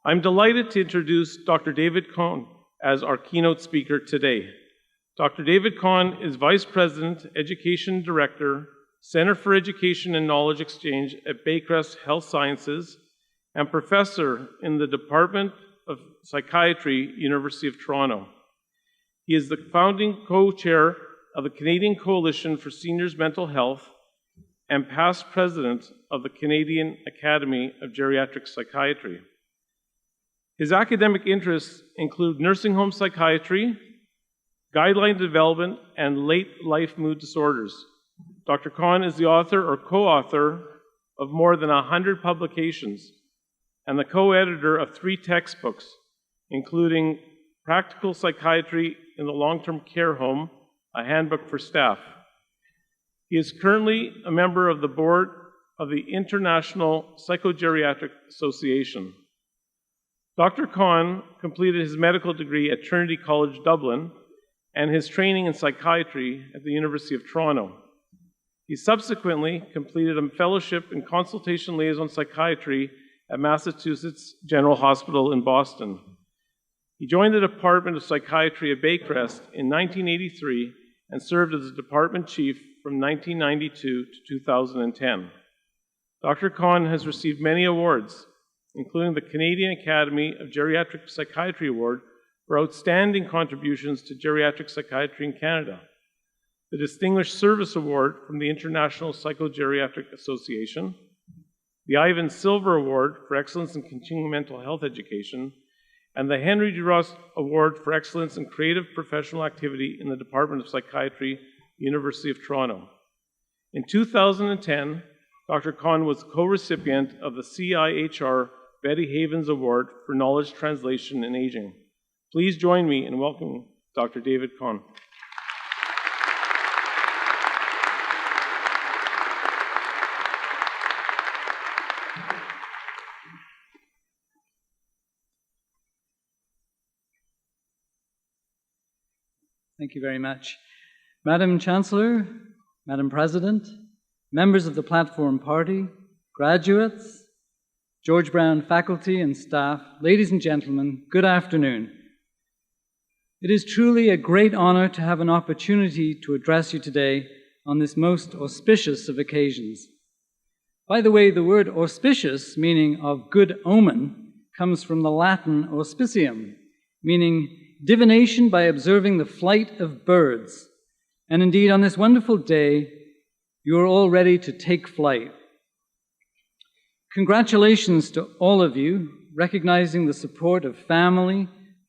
I'm delighted to introduce Dr. David Conn as our keynote speaker today. Dr. David Conn is Vice President, Education Director, Center for Education and Knowledge Exchange at Baycrest Health Sciences, and Professor in the Department of Psychiatry, University of Toronto. He is the founding co-chair of the Canadian Coalition for Seniors' Mental Health and past president of the Canadian Academy of Geriatric Psychiatry. His academic interests include nursing home psychiatry, guideline development, and late life mood disorders. Dr. Conn is the author or co-author of more than 100 publications and the co-editor of 3 textbooks, including Practical Psychiatry in the Long-Term Care Home, a handbook for staff. He is currently a member of the board of the International Psychogeriatric Association. Dr. Conn completed his medical degree at Trinity College Dublin and his training in psychiatry at the University of Toronto. He subsequently completed a fellowship in consultation liaison psychiatry at Massachusetts General Hospital in Boston. He joined the Department of Psychiatry at Baycrest in 1983 and served as the department chief from 1992 to 2010. Dr. Conn has received many awards, including the Canadian Academy of Geriatric Psychiatry Award for outstanding contributions to geriatric psychiatry in Canada, the Distinguished Service Award from the International Psychogeriatric Association, the Ivan Silver Award for Excellence in Continuing Mental Health Education, and the Henry DeRoss Award for Excellence in Creative Professional Activity in the Department of Psychiatry, University of Toronto. In 2010, Dr. Conn was co-recipient of the CIHR Betty Havens Award for Knowledge Translation in Aging. Please join me in welcoming Dr. David Conn. Thank you very much. Madam Chancellor, Madam President, members of the Platform Party, graduates, George Brown faculty and staff, ladies and gentlemen, good afternoon. It is truly a great honor to have an opportunity to address you today on this most auspicious of occasions. By the way, the word auspicious, meaning of good omen, comes from the Latin auspicium, meaning divination by observing the flight of birds. And indeed, on this wonderful day, you are all ready to take flight. Congratulations to all of you, recognizing the support of family,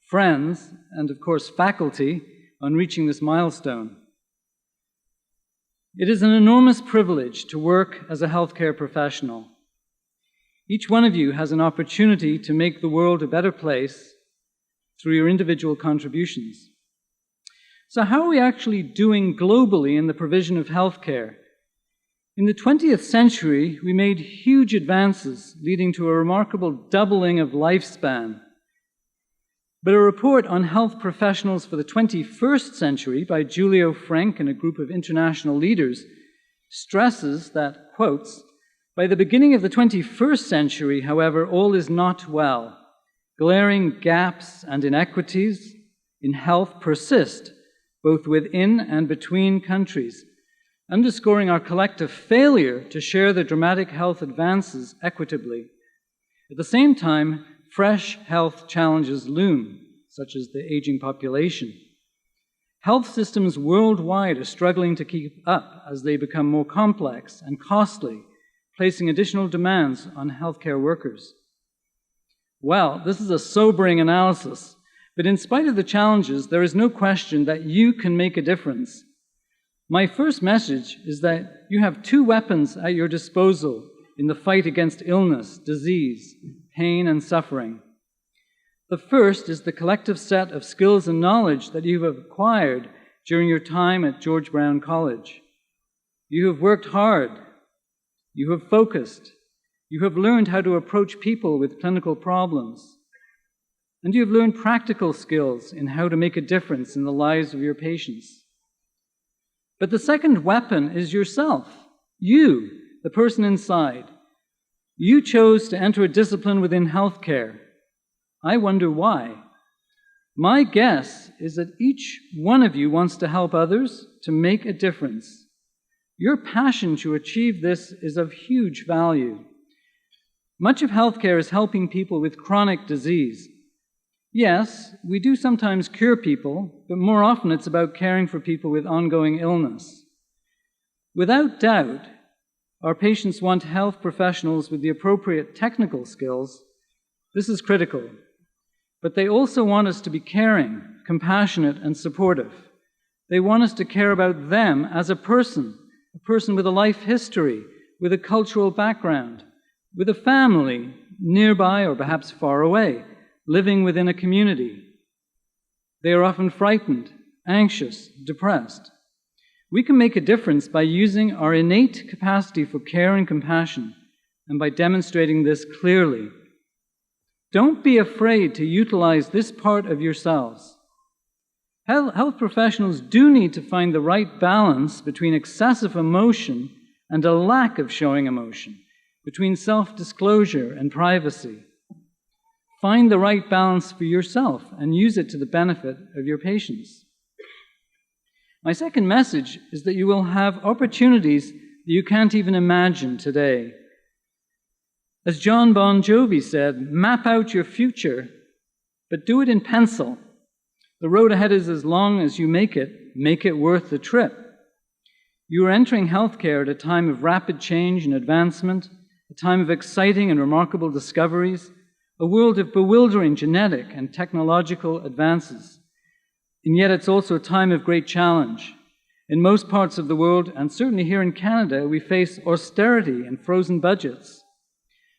friends, and of course faculty on reaching this milestone. It is an enormous privilege to work as a healthcare professional. Each one of you has an opportunity to make the world a better place through your individual contributions. So how are we actually doing globally in the provision of healthcare? In the 20th century, we made huge advances, leading to a remarkable doubling of lifespan. But a report on health professionals for the 21st century by Giulio Frank and a group of international leaders stresses that, quotes, "By the beginning of the 21st century, however, all is not well. Glaring gaps and inequities in health persist, both within and between countries, underscoring our collective failure to share the dramatic health advances equitably. At the same time, fresh health challenges loom, such as the aging population. Health systems worldwide are struggling to keep up as they become more complex and costly, placing additional demands on healthcare workers." Well, this is a sobering analysis, but in spite of the challenges, there is no question that you can make a difference. My first message is that you have 2 weapons at your disposal in the fight against illness, disease, pain, and suffering. The first is the collective set of skills and knowledge that you have acquired during your time at George Brown College. You have worked hard. You have focused. You have learned how to approach people with clinical problems. And you have learned practical skills in how to make a difference in the lives of your patients. But the second weapon is yourself, you, the person inside. You chose to enter a discipline within healthcare. I wonder why. My guess is that each one of you wants to help others, to make a difference. Your passion to achieve this is of huge value. Much of healthcare is helping people with chronic disease. Yes, we do sometimes cure people, but more often it's about caring for people with ongoing illness. Without doubt, our patients want health professionals with the appropriate technical skills. This is critical. But they also want us to be caring, compassionate, and supportive. They want us to care about them as a person with a life history, with a cultural background, with a family nearby or perhaps far away, living within a community. They are often frightened, anxious, depressed. We can make a difference by using our innate capacity for care and compassion, and by demonstrating this clearly. Don't be afraid to utilize this part of yourselves. Health professionals do need to find the right balance between excessive emotion and a lack of showing emotion, between self-disclosure and privacy. Find the right balance for yourself and use it to the benefit of your patients. My second message is that you will have opportunities that you can't even imagine today. As John Bon Jovi said, map out your future, but do it in pencil. The road ahead is as long as you make it worth the trip. You are entering healthcare at a time of rapid change and advancement, a time of exciting and remarkable discoveries, a world of bewildering genetic and technological advances. And yet it's also a time of great challenge. In most parts of the world, and certainly here in Canada, we face austerity and frozen budgets.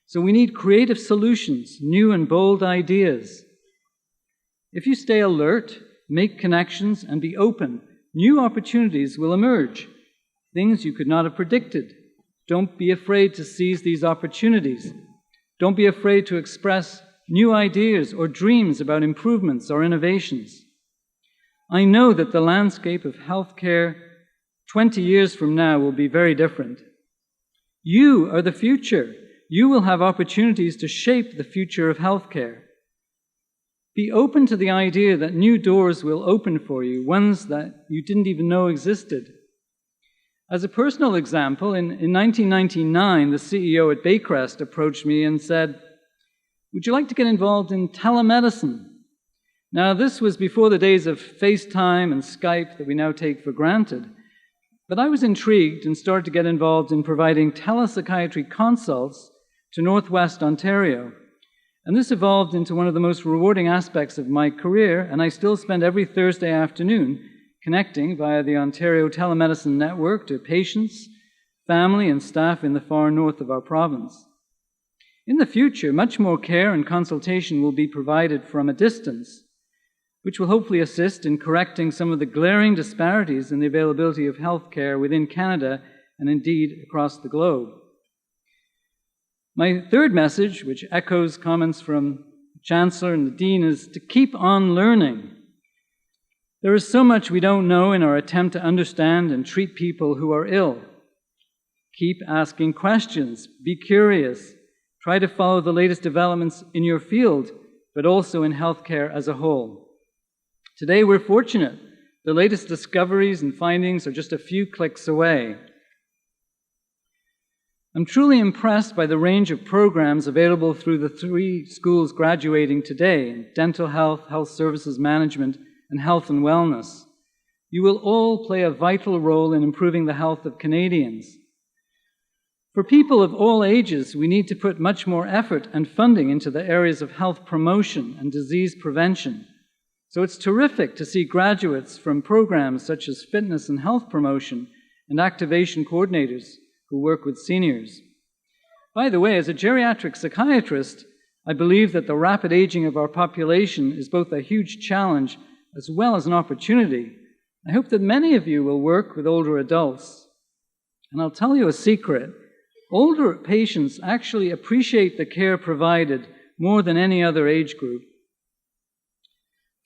So we need creative solutions, new and bold ideas. If you stay alert, make connections, and be open, new opportunities will emerge, things you could not have predicted. Don't be afraid to seize these opportunities. Don't be afraid to express new ideas or dreams about improvements or innovations. I know that the landscape of healthcare 20 years from now will be very different. You are the future. You will have opportunities to shape the future of healthcare. Be open to the idea that new doors will open for you, ones that you didn't even know existed. As a personal example, in 1999, the CEO at Baycrest approached me and said, "Would you like to get involved in telemedicine?" Now, this was before the days of FaceTime and Skype that we now take for granted. But I was intrigued and started to get involved in providing telepsychiatry consults to Northwest Ontario. And this evolved into one of the most rewarding aspects of my career, and I still spend every Thursday afternoon connecting via the Ontario Telemedicine Network to patients, family, and staff in the far north of our province. In the future, much more care and consultation will be provided from a distance, which will hopefully assist in correcting some of the glaring disparities in the availability of health care within Canada and indeed across the globe. My third message, which echoes comments from the Chancellor and the Dean, is to keep on learning. There is so much we don't know in our attempt to understand and treat people who are ill. Keep asking questions, be curious, try to follow the latest developments in your field, but also in healthcare as a whole. Today we're fortunate. The latest discoveries and findings are just a few clicks away. I'm truly impressed by the range of programs available through the 3 schools graduating today in dental health, health services management, and health and wellness. You will all play a vital role in improving the health of Canadians. For people of all ages, we need to put much more effort and funding into the areas of health promotion and disease prevention. So it's terrific to see graduates from programs such as fitness and health promotion and activation coordinators who work with seniors. By the way, as a geriatric psychiatrist, I believe that the rapid aging of our population is both a huge challenge as well as an opportunity. I hope that many of you will work with older adults. And I'll tell you a secret. Older patients actually appreciate the care provided more than any other age group.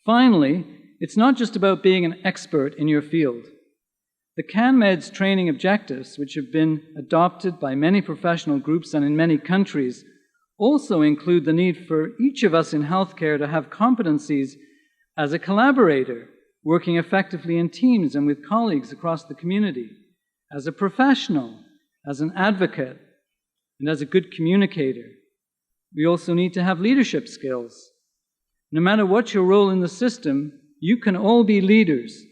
Finally, it's not just about being an expert in your field. The CanMed's training objectives, which have been adopted by many professional groups and in many countries, also include the need for each of us in healthcare to have competencies as a collaborator, working effectively in teams and with colleagues across the community, as a professional, as an advocate, and as a good communicator. We also need to have leadership skills. No matter what your role in the system, you can all be leaders,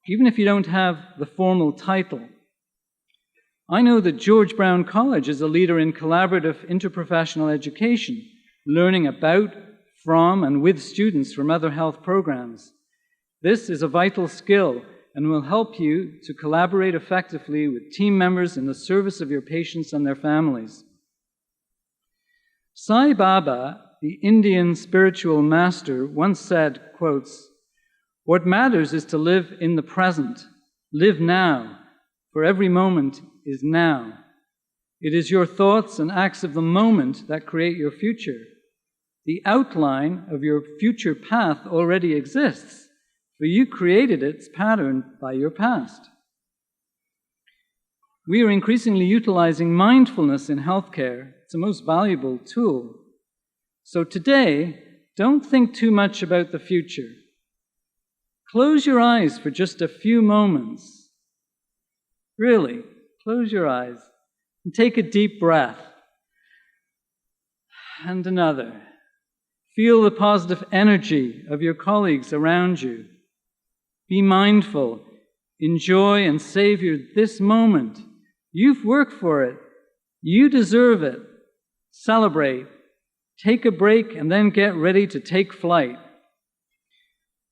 even if you don't have the formal title. I know that George Brown College is a leader in collaborative interprofessional education, learning about, from, and with students from other health programs. This is a vital skill and will help you to collaborate effectively with team members in the service of your patients and their families. Sai Baba, the Indian spiritual master, once said, quotes, "What matters is to live in the present. Live now, for every moment is now. It is your thoughts and acts of the moment that create your future. The outline of your future path already exists, for you created its pattern by your past." We are increasingly utilizing mindfulness in healthcare. It's the most valuable tool. So today, don't think too much about the future. Close your eyes for just a few moments. Really, close your eyes and take a deep breath. And another. Feel the positive energy of your colleagues around you. Be mindful. Enjoy and savor this moment. You've worked for it. You deserve it. Celebrate. Take a break and then get ready to take flight.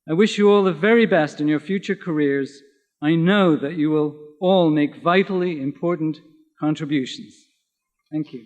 I wish you all the very best in your future careers. I know that you will all make vitally important contributions. Thank you.